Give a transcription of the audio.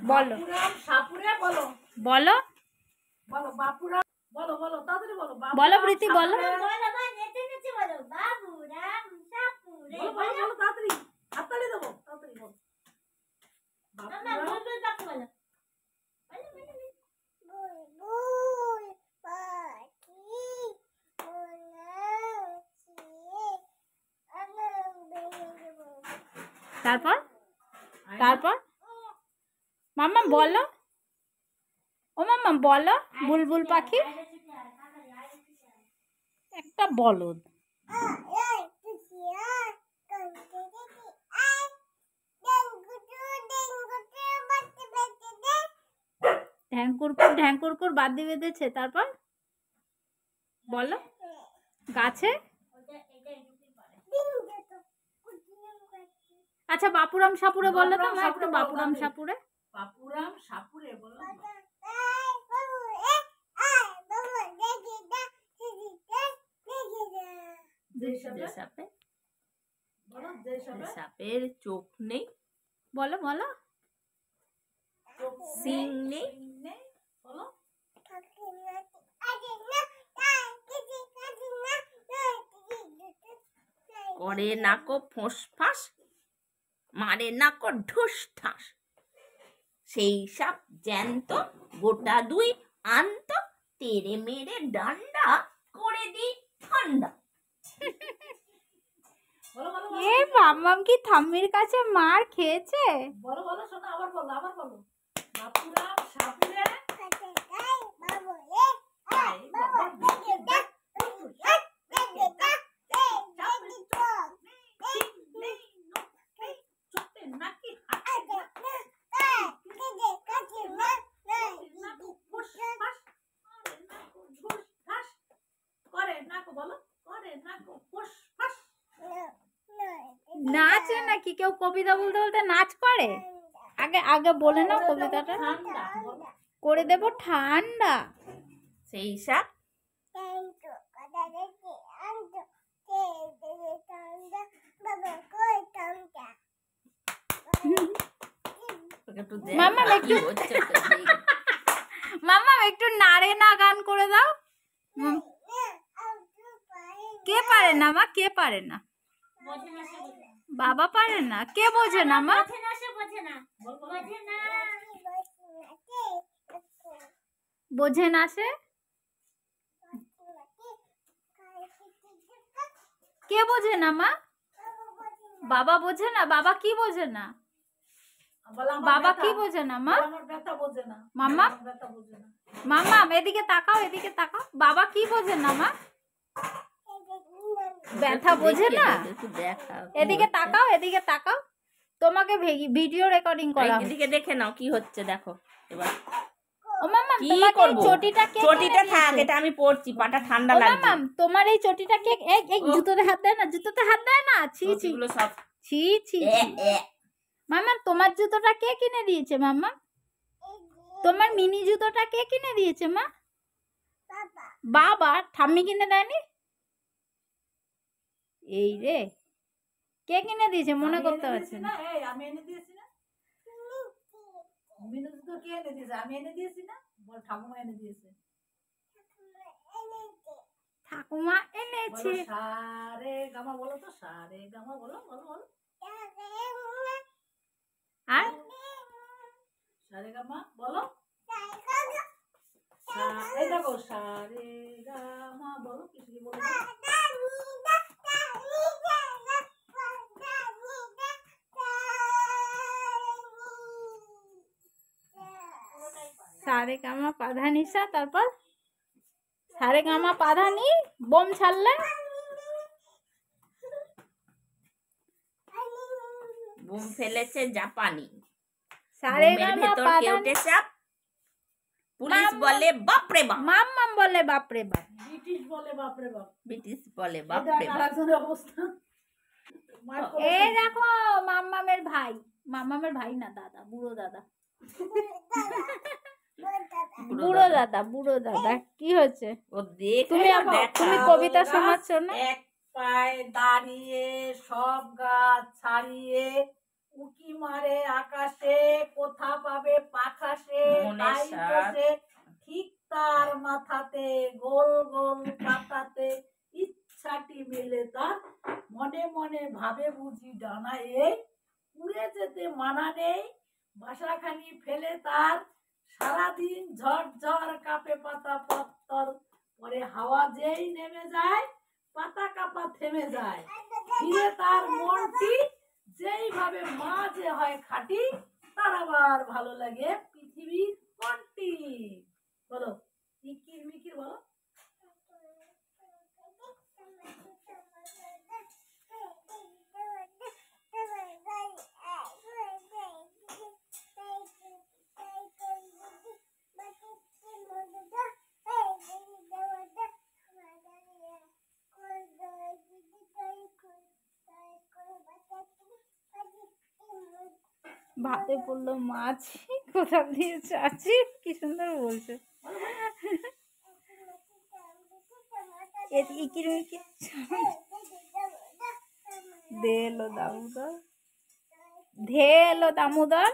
বলো সাপুরে বলো বলো বলো বাপুরা বলো বলো তাড়াতাড়ি বলো বলো প্রীতি বলো বলো ভাই নেচে নেচে বলো বাবুরাম সাপুরে বলো বলো বলো তাড়াতাড়ি হাততালি দেবো তাড়াতাড়ি বলো মামা বুলবুল পাখি বলো তারপর তারপর মাম্মা বলো ও মাম্মা বলো বুলবুল পাখি একটা বলদ ঢ্যাঙ্কুরকুর বাদ্যি বেঁধেছে তারপর বলো গাছে আচ্ছা বাপুরাম সাপুরে বলো তো মা একটু বাপুরাম সাপুরে বাপুরাম সাপুরে বলো সাপের চোখ নেই বলো বলো সিং নেই বলো করে নাকো ফোঁস ফাঁস মারে নাকো ঢুস ঠাস সেই সাপ জ্যান্ত গোটা দুই আন্ত তেরে মেরে ডান্ডা করে দি ঠান্ডা বলো বলো এ মাম্মাম কি ঠাম্মির কাছে মার খেয়েছে বলো বলো শোনো আবার বলো বাপুরাম সাপুরে নাচে নাকি কেউ কবিতা বলতে বলতে নাচ করে আগে আগে বলে নাও কবিতাটা করে দেব ঠান্ডা সেই সাপ মাম্মা একটু নাড়ে না গান করে দাও কে পারে না মা কে পারে না বাবা পারে না কে বোঝে না মা বোঝে না সে কে বোঝে না মা বাবা বোঝে না বাবা কি বোঝে না বাবা কি বোঝে না মা মাম্মা মাম্মা এদিকে তাকাও বাবা কি বোঝে না মা ব্যথা বোঝে না এদিকে তাকাও তোমাকে ভিডিও রেকর্ডিং করা এদিকে দেখে নাও কি হচ্ছে দেখো এবার ও মাম্মা কি তোমার করব চটিটা থাক এটা আমি পড়ছি পাটা ঠান্ডা লাগছে মাম্মা তোমার এই চটিটা কে এই জুতোতে হাত দেয় না ছি ছি এগুলো সব ছি ছি মাম্মা তোমার জুতোটা কে কিনে দিয়েছে মাম্মা তোমার মিনি জুতোটা কে কিনে দিয়েছে মা বাবা ঠাম্মি কিনে দেয়নি এই রে কে কিনে দিয়েছে মনে করতে পারছি না আমি এনে দিয়েছি না মিনু তো কে এনে দিয়েছে আমি এনে দিয়েছি না বল ঠাকুমা এনে দিয়েছে ঠাকুমা এনেছে সারে গামা বলো তো সারে গামা বলো আর সারে গামা বলো এই দেখো সারে গামা বলো কিছু কি বলো সারে গামা পাধা নিশা তারপর সারে গামা পাধা নি বোম ছাড়লে বুম ফেলেছে জাপানি সারে গামা পাধা চাপ পুলিশ বলে বাপরে বাপ মাম্মাম বলে বাপরে বাপ ব্রিটিশ বলে বাপরে বাপ অবস্থা এই দেখো মাম্মামের ভাই না দাদা বুড়ো দাদা কি হচ্ছে তুমি কবিতা শোনাচ্ছ না এক পায়ে দাঁড়িয়ে সব গাছ ছাড়িয়ে উকি মারে আকাশে, কোথা পাবে পাখাসে, মনে তাই সাত। বসে ঠিক তার মাথাতে, গোল গোল পাতাতে ইচ্ছাটি মেলে তার, মনে মনে ভাবে বুঝি ডানা এই, উড়ে যেতে মানা নেই, বাসাখানি ফেলে তার, সারাদিন ঝড় ঝড় কাঁপে পাতা পত্তর, পরে হাওয়া যেই নেমে যায় পাতা কাঁপা থেমে যায়, ফিরে তার মনটি যেইভাবে মাঝে হয় খাঁটি, তার আবার ভালো লাগে পৃথিবীর কোনটি? বলো, ইকির মিকির বলো। ভাতে পড়লো মাছ, কোথা দিয়ে চাচি, কি সুন্দর বলছে। ইকির মিকির দে এলো দামোদর, ধে এলো দামোদর।